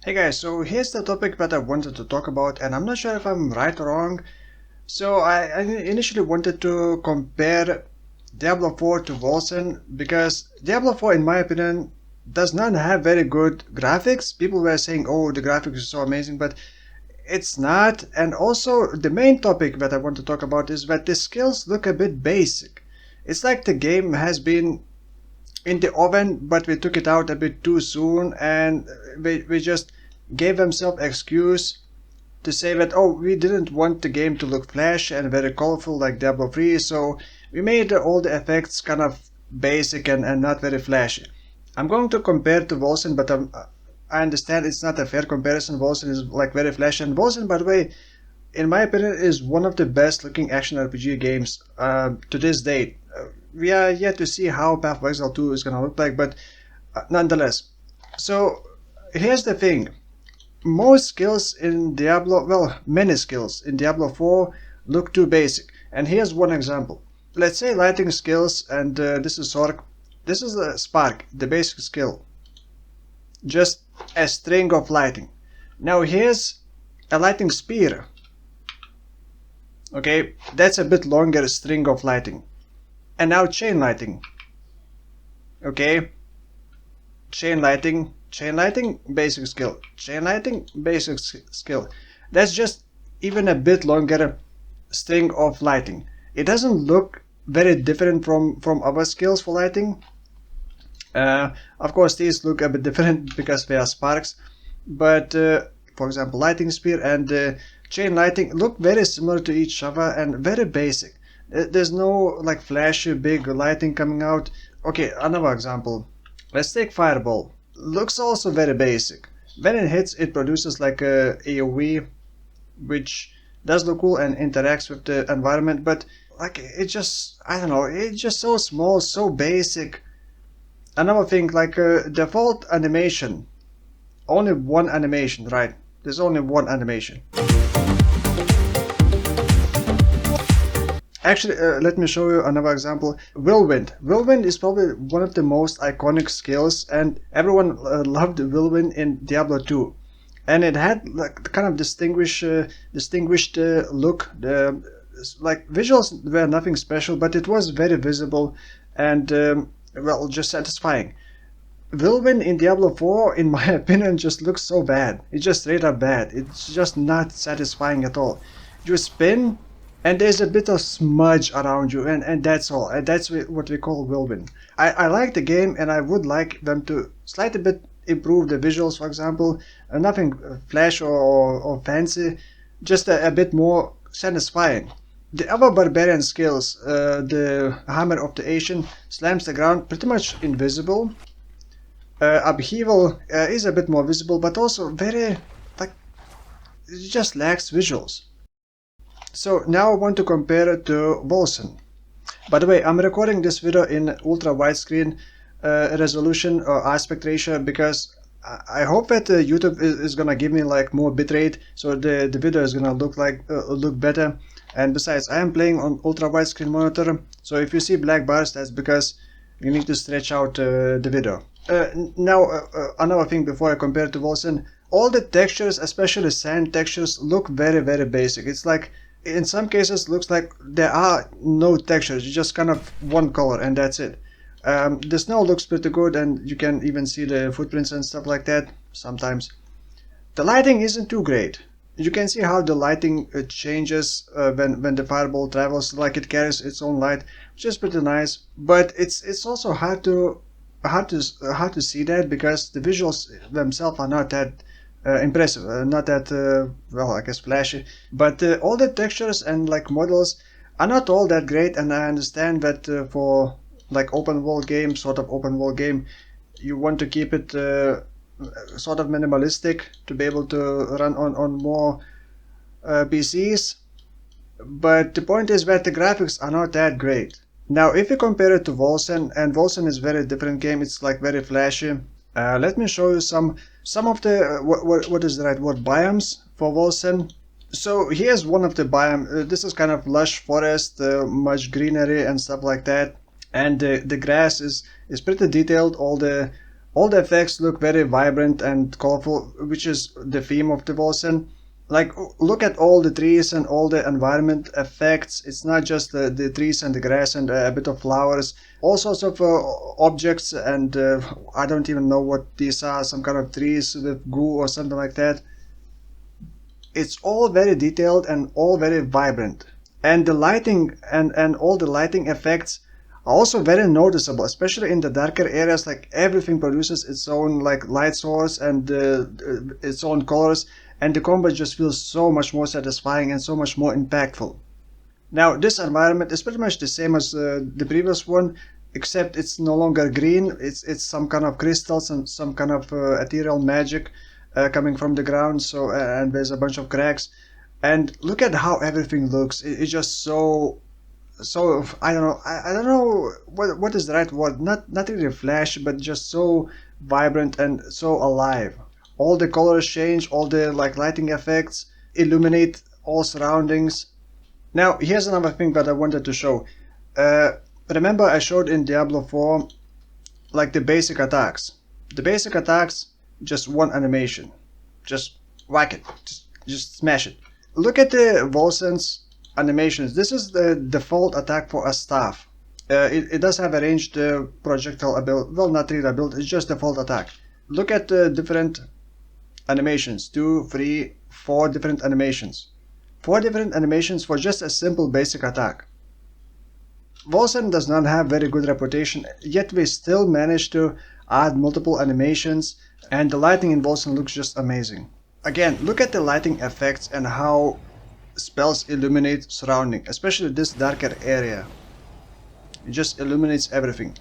Hey guys, so here's the topic that I wanted to talk about, and I'm not sure if I'm right or wrong. So I initially wanted to compare Diablo 4 to Wolcen because Diablo 4, in my opinion, does not have very good graphics. People were saying, oh, the graphics is so amazing, but it's not. And also, the main topic that I want to talk about is that the skills look a bit basic. It's like the game has been in the oven, but we took it out a bit too soon, and we just gave themselves excuse to say that, oh, we didn't want the game to look flashy and very colorful like Diablo 3, so we made all the effects kind of basic and not very flashy. I'm going to compare to Wolcen, but I understand it's not a fair comparison. Wolcen is like very flashy, and Wolcen, by the way, in my opinion, is one of the best looking action RPG games to this date. We are yet to see how Path of Exile 2 is going to look like, but nonetheless. So here's the thing. Most skills in Diablo, well, many skills in Diablo 4 look too basic. And here's one example. Let's say lighting skills, and this is Sork. This is a Spark, the basic skill. Just a string of lighting. Now here's a lighting spear. Okay, that's a bit longer string of lighting. And now chain lighting. Okay, chain lighting, basic skill. Chain lighting, basic skill. That's just even a bit longer string of lighting. It doesn't look very different from other skills for lighting. Of course, these look a bit different because they are sparks. But for example, lighting spear and chain lighting look very similar to each other and very basic. There's no like flashy big lighting coming out. Okay, another example. Let's take fireball. Looks also very basic. When it hits, it produces like a AoE, which does look cool and interacts with the environment, but like it just, I don't know, it's just so small, so basic. Another thing, like default animation. Only one animation, right? There's only one animation. Actually, let me show you another example. Whirlwind. Whirlwind is probably one of the most iconic skills, and everyone loved Whirlwind in Diablo 2. And it had like kind of distinguished look. Like visuals were nothing special, but it was very visible and well, just satisfying. Whirlwind in Diablo 4, in my opinion, just looks so bad. It's just straight up bad. It's just not satisfying at all. You spin, and there's a bit of smudge around you, and that's all. And that's what we call Whirlwind. I like the game, and I would like them to slightly bit improve the visuals, for example. Nothing flash or fancy, just a bit more satisfying. The other barbarian skills, the Hammer of the Ancient slams the ground pretty much invisible. Upheaval is a bit more visible, but also very, like, it just lacks visuals. So now I want to compare it to Wolcen. By the way, I'm recording this video in ultra widescreen resolution or aspect ratio because I hope that YouTube is gonna give me like more bitrate, so the video is gonna look better. And besides, I am playing on ultra widescreen monitor, so if you see black bars, that's because you need to stretch out the video. Now another thing before I compare to Wolcen, all the textures, especially sand textures, look very basic. It's like in some cases looks like there are no textures, just kind of one color and that's it. The snow looks pretty good, and you can even see the footprints and stuff like that sometimes. The lighting isn't too great. You can see how the lighting changes when the fireball travels, like it carries its own light, which is pretty nice. But it's also hard to see that because the visuals themselves are not that impressive, not that well, I guess flashy. But all the textures and like models are not all that great, and I understand that for like open world game, sort of open world game, you want to keep it sort of minimalistic to be able to run on more PCs. But the point is that the graphics are not that great. Now if you compare it to Wolcen, and Wolcen is a very different game, it's like very flashy. Let me show you some of the what is the right word, biomes for Wolcen. So here's one of the biome. This is kind of lush forest, much greenery and stuff like that, and the grass is pretty detailed. All All the effects look very vibrant and colorful, which is the theme of the Wolcen. Like, look at all the trees and all the environment effects. It's not just the trees and the grass and a bit of flowers. All sorts of objects, and I don't even know what these are, some kind of trees with goo or something like that. It's all very detailed and all very vibrant. And the lighting and all the lighting effects are also very noticeable, especially in the darker areas. Like, everything produces its own like light source and its own colors, and the combat just feels so much more satisfying and so much more impactful. Now, this environment is pretty much the same as the previous one, except it's no longer green. It's some kind of crystals and some kind of ethereal magic coming from the ground. So and there's a bunch of cracks, and look at how everything looks. It's just so I don't know. I don't know what is the right word. Not really flash, but just so vibrant and so alive. All the colors change, all the like lighting effects illuminate all surroundings. Now, here's another thing that I wanted to show. Remember I showed in Diablo 4 like the basic attacks. The basic attacks, just one animation. Just whack it. Just smash it. Look at the Wolcen's animations. This is the default attack for a staff. It does have a ranged projectile ability. Well, not really ability, it's just default attack. Look at the different animations. 2, 3, 4 different animations. 4 different animations for just a simple basic attack. Wolcen does not have very good reputation, yet we still managed to add multiple animations, and the lighting in Wolcen looks just amazing. Again, look at the lighting effects and how spells illuminate surrounding, especially this darker area. It just illuminates everything.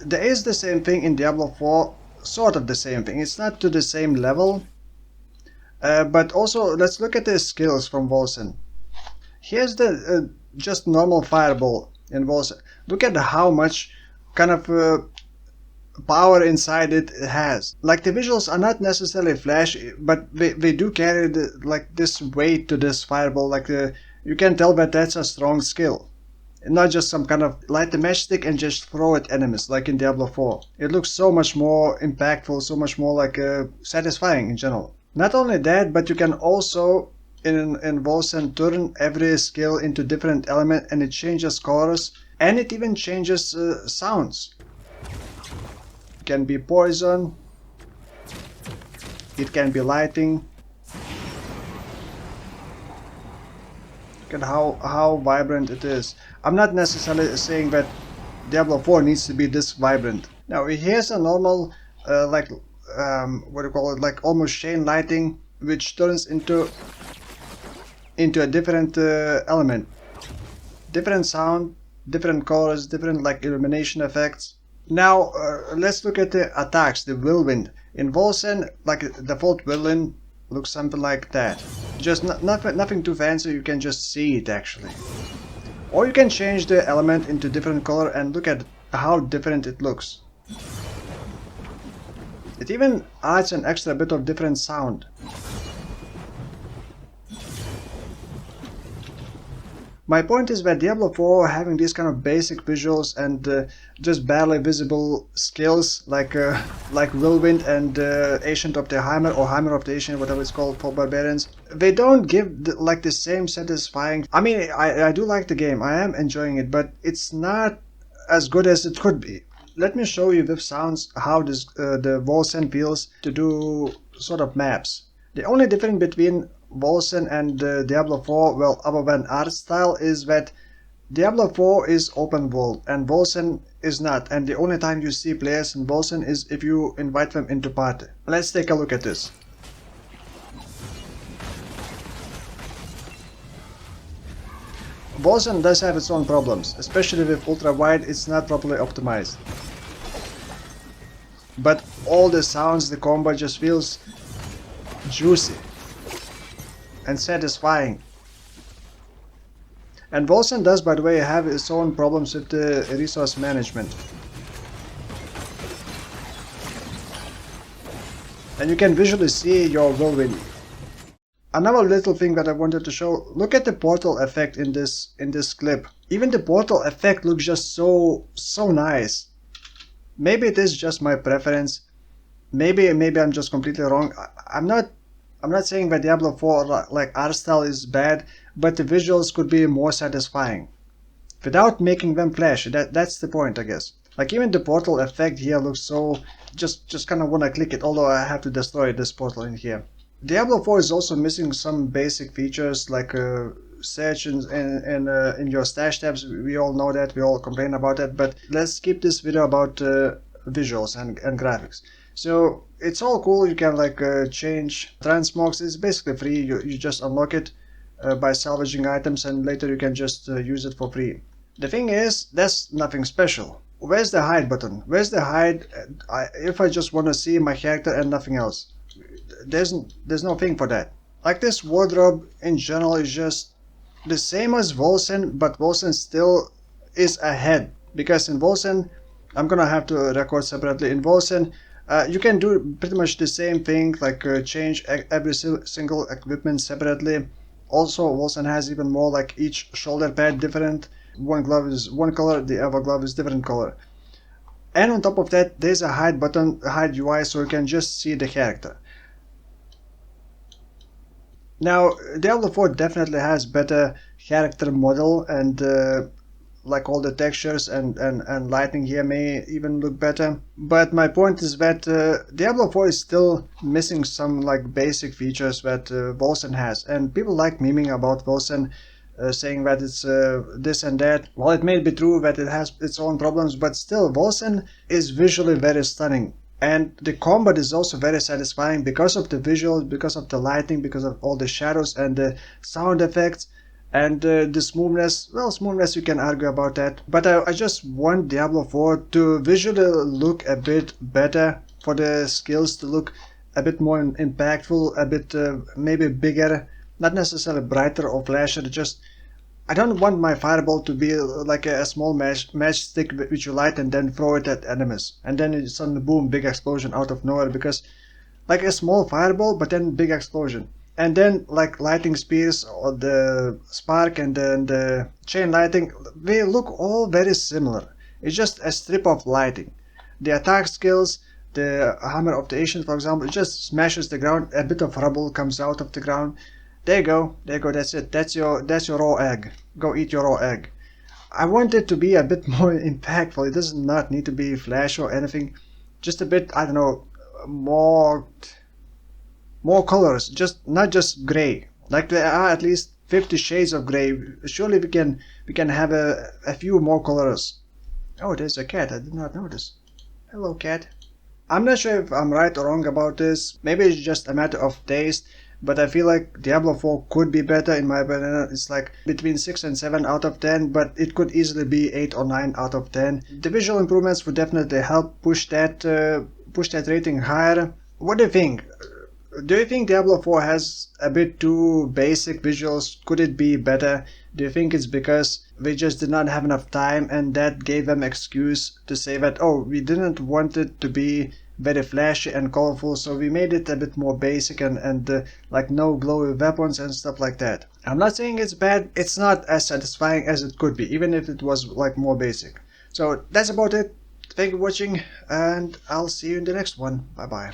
There is the same thing in Diablo 4, sort of the same thing. It's not to the same level, but also let's look at the skills from Wolcen. Here's the just normal fireball in Wolcen. Look at how much kind of power inside it has. Like, the visuals are not necessarily flashy, but they do carry like this weight to this fireball. Like, you can tell that that's a strong skill. Not just some kind of light the matchstick and just throw at enemies like in Diablo 4. It looks so much more impactful, so much more like satisfying in general. Not only that, but you can also in Wolcen turn every skill into different element, and it changes colors, and it even changes sounds. It can be poison, it can be lighting. Look at how vibrant it is. I'm not necessarily saying that Diablo 4 needs to be this vibrant. Now, here's a normal what do you call it, like almost chain lighting, which turns into a different element, different sound, different colors, different like illumination effects. Now let's look at the attacks. The whirlwind in Wolcen, like the default whirlwind, looks something like that. Just nothing too fancy. You can just see it actually, or you can change the element into different color and look at how different it looks. It even adds an extra bit of different sound. My point is that Diablo 4 having these kind of basic visuals and just barely visible skills like Whirlwind and Ancient of the Hammer, or Hammer of the Ancient, whatever it's called for barbarians, they don't give like the same satisfying. I mean, I do like the game, I am enjoying it, but it's not as good as it could be. Let me show you with sounds how this the Wolcen feels to do sort of maps. The only difference between Wolcen and Diablo 4, well, other than art style, is that Diablo 4 is open world and Wolcen is not, and the only time you see players in Wolcen is if you invite them into party. Let's take a look at this. Wolcen does have its own problems, especially with ultra wide. It's not properly optimized. But all the sounds, the combat just feels juicy and satisfying. And Wolcen does, by the way, have its own problems with the resource management. And you can visually see your whirlwind. Another little thing that I wanted to show, look at the portal effect in this clip. Even the portal effect looks just so nice. Maybe it is just my preference, maybe I'm just completely wrong. I'm not saying that Diablo 4 like art style is bad, but the visuals could be more satisfying without making them flashy. That's the point, I guess. Like even the portal effect here looks so just kind of wanna click it, although I have to destroy this portal in here. Diablo 4 is also missing some basic features like search in your stash tabs. We all know that, we all complain about that, but let's skip this video about visuals and graphics. So it's all cool, you can like change transmogs. It's basically free, you just unlock it by salvaging items, and later you can just use it for free. The thing is, that's nothing special. Where's the hide button? Where's the hide if I just want to see my character and nothing else? There's no thing for that. Like this wardrobe in general is just the same as Wolcen, but Wolcen still is ahead, because in Wolcen, I'm gonna have to record separately. In Wolcen, you can do pretty much the same thing, like change every single equipment separately. Also, Wolcen has even more, like each shoulder pad different. One glove is one color, the other glove is different color. And on top of that, there's a hide button, hide UI, so you can just see the character. Now, Diablo 4 definitely has better character model, and like all the textures and lighting here may even look better. But my point is that Diablo 4 is still missing some like basic features that Wolcen has, and people like memeing about Wolcen, saying that it's this and that. Well, it may be true that it has its own problems, but still, Wolcen is visually very stunning. And the combat is also very satisfying because of the visuals, because of the lighting, because of all the shadows and the sound effects, and the smoothness. Well, smoothness, you can argue about that. But I just want Diablo 4 to visually look a bit better, for the skills to look a bit more impactful, a bit maybe bigger, not necessarily brighter or flashier, just I don't want my fireball to be like a small matchstick which you light and then throw it at enemies, and then it suddenly boom, big explosion out of nowhere, because like a small fireball but then big explosion. And then like lighting spears or the spark and then the chain lighting, they look all very similar. It's just a strip of lighting. The attack skills, the hammer of the ancient, for example, it just smashes the ground, a bit of rubble comes out of the ground. There you go, that's it. That's your raw egg. Go eat your raw egg. I want it to be a bit more impactful. It does not need to be flash or anything. Just a bit, I don't know, more colors. Just not just gray. Like there are at least 50 shades of gray. Surely we can have a few more colors. Oh, there's a cat. I did not notice. Hello, cat. I'm not sure if I'm right or wrong about this. Maybe it's just a matter of taste. But I feel like Diablo 4 could be better, in my opinion. It's like between 6 and 7 out of 10, but it could easily be 8 or 9 out of 10. The visual improvements would definitely help push that rating higher. What do you think? Do you think Diablo 4 has a bit too basic visuals? Could it be better? Do you think it's because they just did not have enough time and that gave them excuse to say that, oh, we didn't want it to be very flashy and colorful, so we made it a bit more basic and like no glowy weapons and stuff like that. I'm not saying it's bad, it's not as satisfying as it could be, even if it was like more basic. So that's about it. Thank you for watching, and I'll see you in the next one. Bye bye.